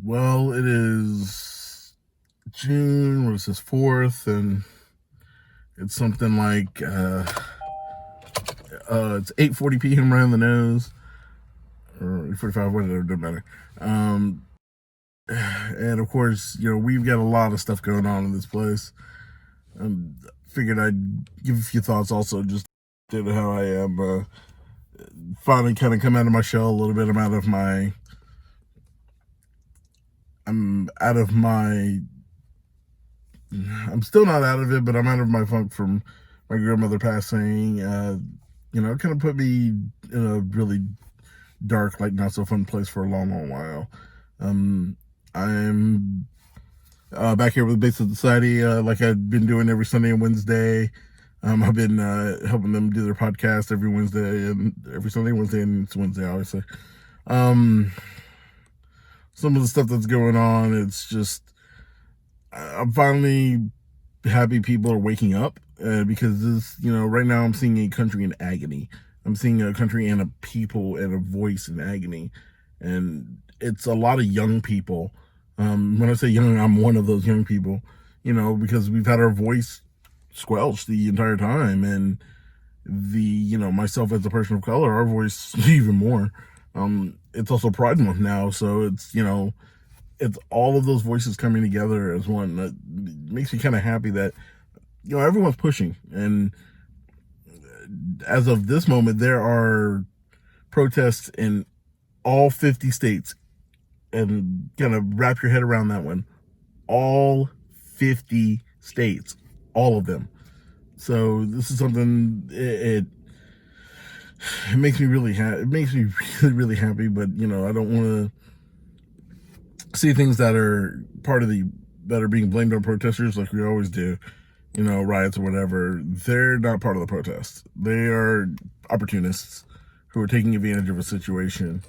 Well, it is June, what is this, 4th, and it's something like, it's 8:40 p.m. around the nose, or 8:45, whatever, doesn't matter. And of course, we've got a lot of stuff going on in this place. Figured I'd give a few thoughts also, just to how I am, finally kind of come out of my shell a little bit. I'm still not out of it, but I'm out of my funk from my grandmother passing. It kind of put me in a really dark, like not so fun place for a long, long while. I'm back here with Basic Society, like I've been doing every Sunday and Wednesday. I've been helping them do their podcast every Wednesday and every Sunday, Wednesday, and it's Wednesday, obviously. Some of the stuff that's going on, it's just I'm finally happy people are waking up, because right now I'm seeing a country in agony. I'm seeing a country and a people and a voice in agony, and it's a lot of young people. When I say young, I'm one of those young people. Because we've had our voice squelched the entire time, and myself as a person of color, our voice even more. It's also Pride Month now, so it's all of those voices coming together as one. That makes me kind of happy that everyone's pushing, and as of this moment, there are protests in all 50 states, and kind of wrap your head around that one. All 50 states, all of them. So this is something. It makes me really happy. It makes me really, really happy. But I don't want to see things that are that are being blamed on protesters, like we always do. Riots or whatever. They're not part of the protest. They are opportunists who are taking advantage of a situation.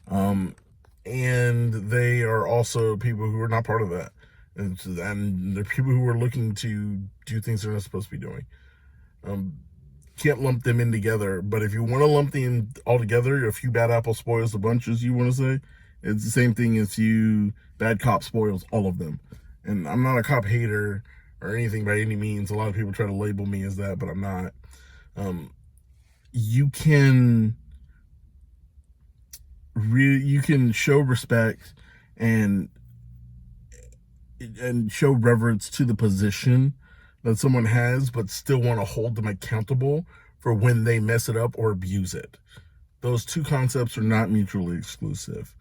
And they are also people who are not part of that. And they're people who are looking to do things they're not supposed to be doing. Can't lump them in together, but if you want to lump them all together, a few bad apples spoils the bunch, as you want to say. It's the same thing as you bad cop spoils all of them. And I'm not a cop hater or anything by any means. A lot of people try to label me as that, but I'm not. You can show respect and show reverence to the position that someone has, but still want to hold them accountable for when they mess it up or abuse it. Those two concepts are not mutually exclusive.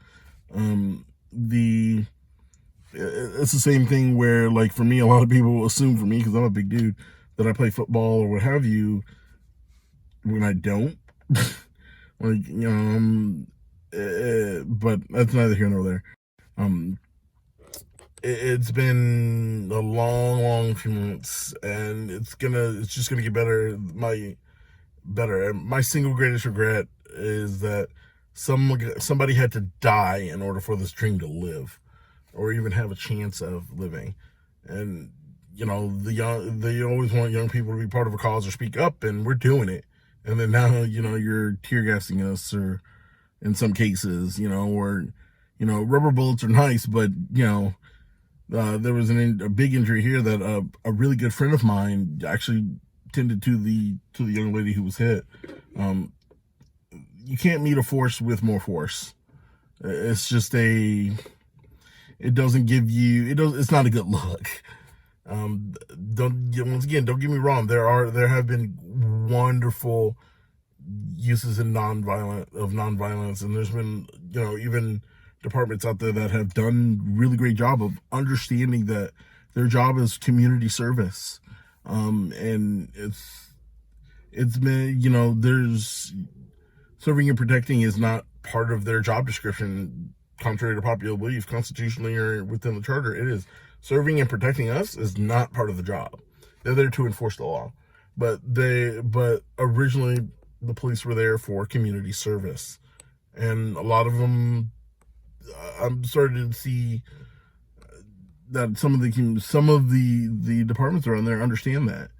It's the same thing where, like, for me, a lot of people assume for me, because I'm a big dude, that I play football or what have you, when I don't. Like, but that's neither here nor there. It's been a long, long few months, and it's just gonna get better. My single greatest regret is that somebody had to die in order for this dream to live, or even have a chance of living. And they always want young people to be part of a cause or speak up, and we're doing it. And then now, you're tear gassing us, or in some cases, or rubber bullets are nice, but there was a big injury here that a really good friend of mine actually tended to the young lady who was hit. You can't meet a force with more force. It's just it doesn't give you, it's not a good look. Don't get me wrong. There have been wonderful uses of nonviolence, and there's been, even departments out there that have done really great job of understanding that their job is community service. And it's been, there's serving and protecting is not part of their job description, contrary to popular belief, constitutionally or within the charter. It is. Serving and protecting us is not part of the job. They're there to enforce the law, but originally the police were there for community service, and a lot of them, I'm starting to see that some of the departments around there understand that,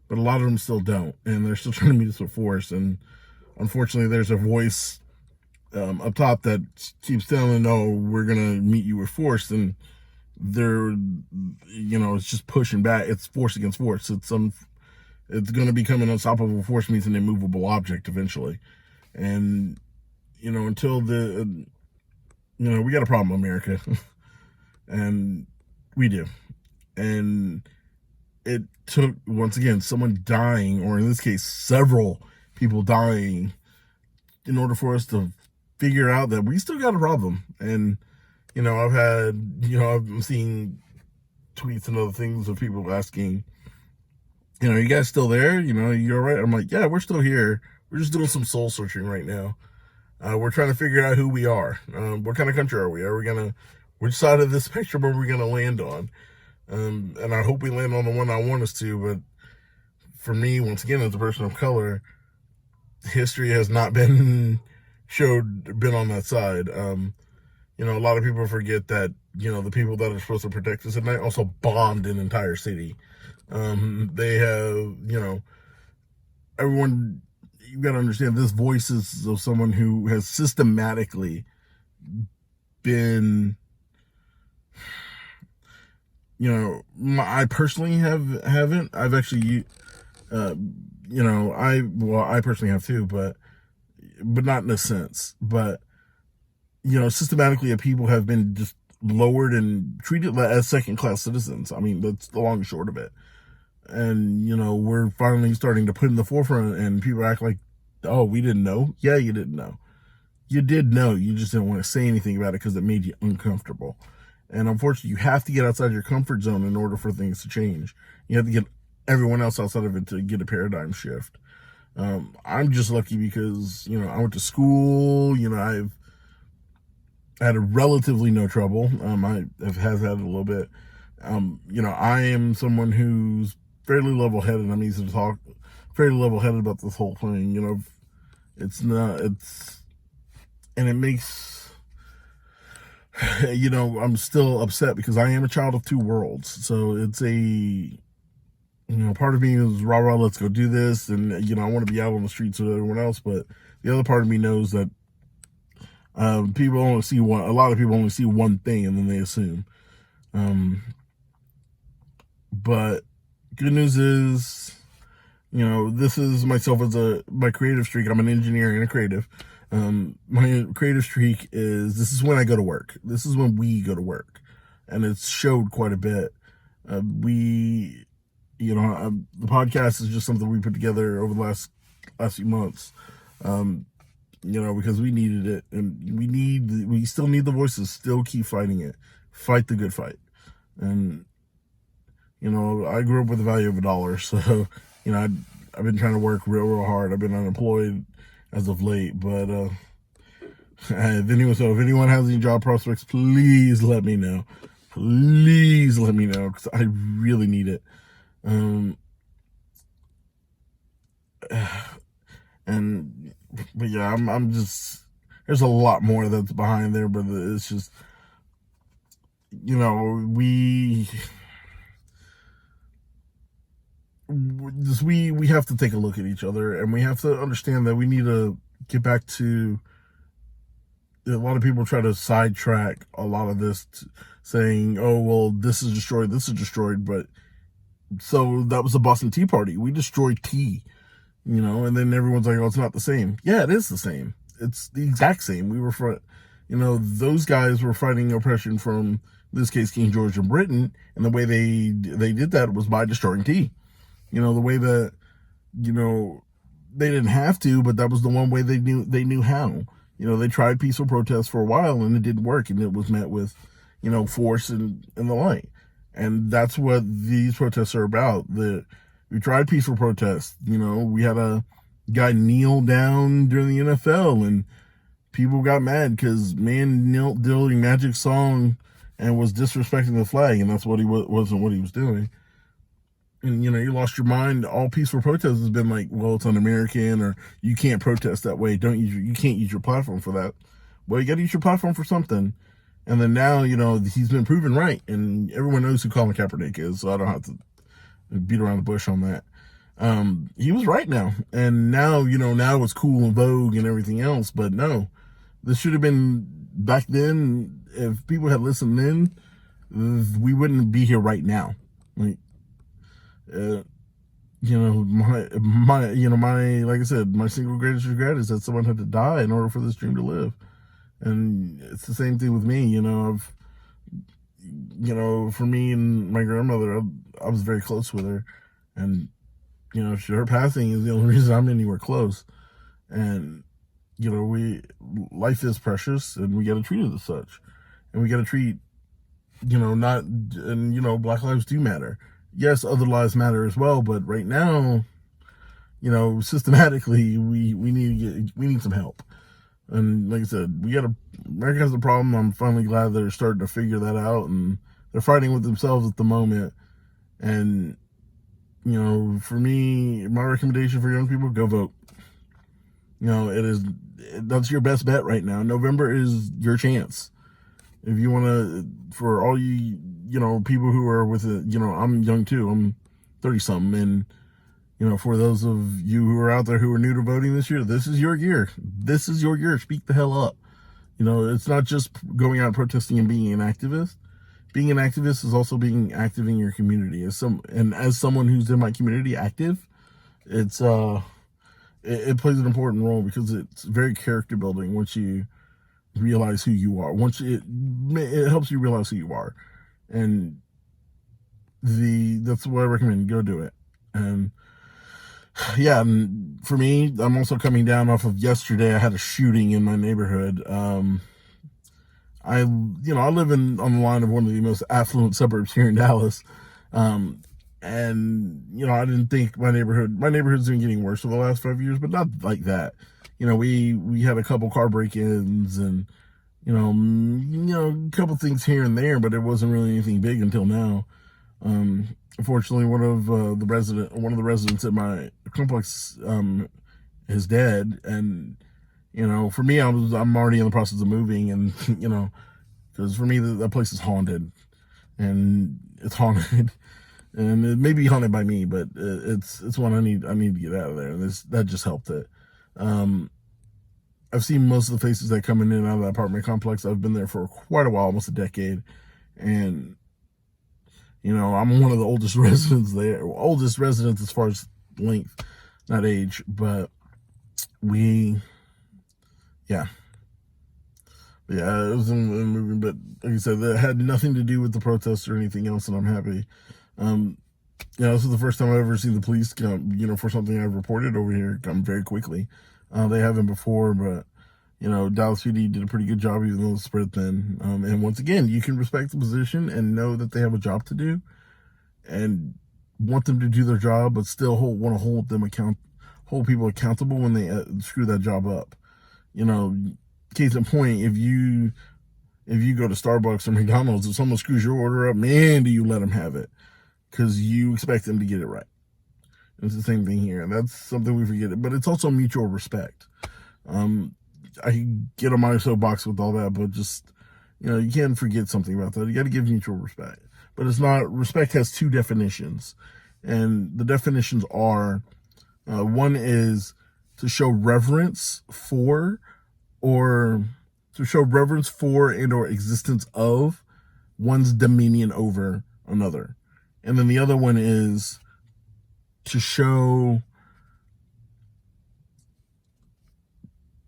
but a lot of them still don't, and they're still trying to meet us with force. And unfortunately, there's a voice up top that keeps telling, "Oh, we're gonna meet you with force," and they're, it's just pushing back. It's force against force. It's going to become an unstoppable force meets an immovable object eventually. And until we got a problem, America, and we do. And it took, once again, someone dying, or in this case, several people dying, in order for us to figure out that we still got a problem. And I'm seeing tweets and other things of people asking, you guys still there? You're right. I'm like, yeah, we're still here. We're just doing some soul searching right now. We're trying to figure out who we are. What kind of country are we? Which side of the spectrum are we gonna land on? And I hope we land on the one I want us to. But for me, once again, as a person of color, history has not been on that side. A lot of people forget that, the people that are supposed to protect us at night also bombed an entire city. They have, everyone, you got to understand, this voice is of someone who has systematically been, I personally haven't. I've actually, I personally have too, but not in a sense. But systematically, people have been just lowered and treated as second-class citizens. I mean, that's the long and short of it. And we're finally starting to put in the forefront, and people act like, oh, we didn't know. Yeah, you didn't know. You did know. You just didn't want to say anything about it because it made you uncomfortable. And unfortunately, you have to get outside your comfort zone in order for things to change. You have to get everyone else outside of it to get a paradigm shift. I'm just lucky because I went to school. I've had a relatively no trouble. I have had a little bit. I am someone who's fairly level-headed. I'm easy to talk, fairly level-headed about this whole thing. And it makes, I'm still upset because I am a child of two worlds. So it's part of me is rah, rah, let's go do this. And, I want to be out on the streets with everyone else. But the other part of me knows that a lot of people only see one thing and then they assume. But good news is, this is myself as my creative streak. I'm an engineer and a creative. My creative streak this is when I go to work. This is when we go to work. And it's showed quite a bit. The podcast is just something we put together over the last few months. Because we needed it, and we still need the voices. Still keep fighting it. Fight the good fight. And I grew up with the value of $1, so I've been trying to work real hard. I've been unemployed as of late, but if anyone has any job prospects, please let me know. Please let me know, because I really need it. But yeah, I'm just, there's a lot more that's behind there, but it's just, we have to take a look at each other, and we have to understand that we need to get back to, a lot of people try to sidetrack a lot of this, saying, oh, well, this is destroyed, but so that was the Boston Tea Party. We destroyed tea. And then everyone's like, oh, it's not the same. Yeah, it is the same. It's the exact same. Those guys were fighting oppression from, in this case, King George and Britain, and the way they did that was by destroying tea. The way that, they didn't have to, but that was the one way they knew how. They tried peaceful protests for a while, and it didn't work, and it was met with, force and the like. And that's what these protests are about. We tried peaceful protests. We had a guy kneel down during the NFL, and people got mad because man knelt during Magic song and was disrespecting the flag, and that's what wasn't what he was doing. And you lost your mind. All peaceful protests has been like, well, it's un-American, or you can't protest that way. You can't use your platform for that. Well, you got to use your platform for something. And then now, he's been proven right, and everyone knows who Colin Kaepernick is, so I don't have to beat around the bush on that. He was right now, and now now it's cool and vogue and everything else, but no, This should have been back then. If people had listened then, we wouldn't be here right now. Like, uh, like I said, my single greatest regret is that someone had to die in order for this dream to live. And it's the same thing with me. For me and my grandmother, I was very close with her, and her passing is the only reason I'm anywhere close. And life is precious, and we got to treat it as such, and we got to treat, not, and Black lives do matter. Yes, other lives matter as well, but right now, systematically, we need some help. And like I said, America has a problem. I'm finally glad they're starting to figure that out, and they're fighting with themselves at the moment. And for me, my recommendation for young people: go vote. That's your best bet right now. November is your chance. If you want to, for all you people who are with it, I'm young too. I'm 30 something, and for those of you who are out there who are new to voting this year, this is your year. This is your year. Speak the hell up. It's not just going out protesting and being an activist. Being an activist is also being active in your community. As someone who's in my community active, it's it plays an important role because it's very character building once you realize who you are. It helps you realize who you are, and that's what I recommend. Go do it. And yeah, and for me, I'm also coming down off of yesterday. I had a shooting in my neighborhood. I live on the line of one of the most affluent suburbs here in Dallas. And I didn't think my neighborhood's been getting worse over the last 5 years, but not like that. We had a couple car break-ins and a couple things here and there, but it wasn't really anything big until now. Unfortunately, one of the residents at my complex is dead, and for me, I'm already in the process of moving, and because for me that place is haunted, and it's haunted. And it may be haunted by me, but it's one I need to get out of there. And that just helped it. I've seen most of the faces that come in and out of that apartment complex. I've been there for quite a while, almost a decade, and I'm one of the oldest residents there. Oldest residents as far as length, not age, but yeah. Yeah, it was in the movie, but like I said, that had nothing to do with the protests or anything else, and I'm happy. This is the first time I've ever seen the police come, for something I've reported over here, come very quickly. They haven't before, but, Dallas PD did a pretty good job, even though it's spread thin. And once again, you can respect the position and know that they have a job to do and want them to do their job, but still want to hold people accountable when they screw that job up. Case in point, if you go to Starbucks or McDonald's, if someone screws your order up, man, do you let them have it? Because you expect them to get it right. It's the same thing here. That's something we forget. But it's also mutual respect. I get on my soapbox with all that, but just, you can't forget something about that. You got to give mutual respect. But it's not, respect has two definitions. And the definitions are, one is to show reverence for, or to show reverence for and or existence of one's dominion over another. And then the other one is to show,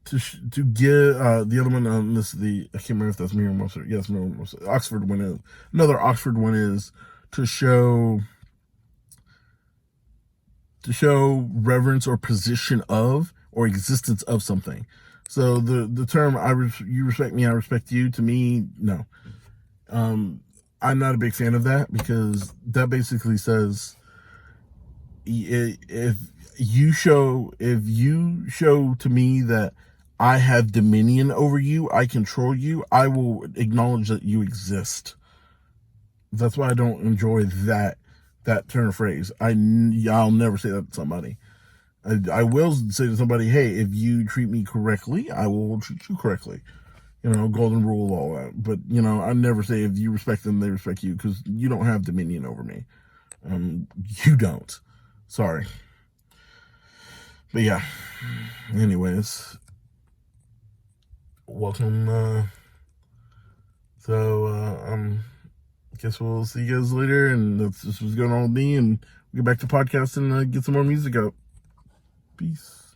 to give, the other one, I can't remember if that's Merriam-Webster. Yes, Merriam-Webster. Oxford one is, another Oxford one is to show reverence or position of or existence of something. So the term, you respect me, I respect you, to me, no. I'm not a big fan of that, because that basically says if you show to me that I have dominion over you, I control you, I will acknowledge that you exist. That's why I don't enjoy that turn of phrase. I'll never say that to somebody. I will say to somebody, hey, if you treat me correctly, I will treat you correctly. Golden rule, all that. But, I never say if you respect them, they respect you, because you don't have dominion over me. You don't. Sorry. But yeah. Anyways. welcome. Guess we'll see you guys later, and that's just what's going on with me, and we'll get back to podcasting and get some more music out. Peace.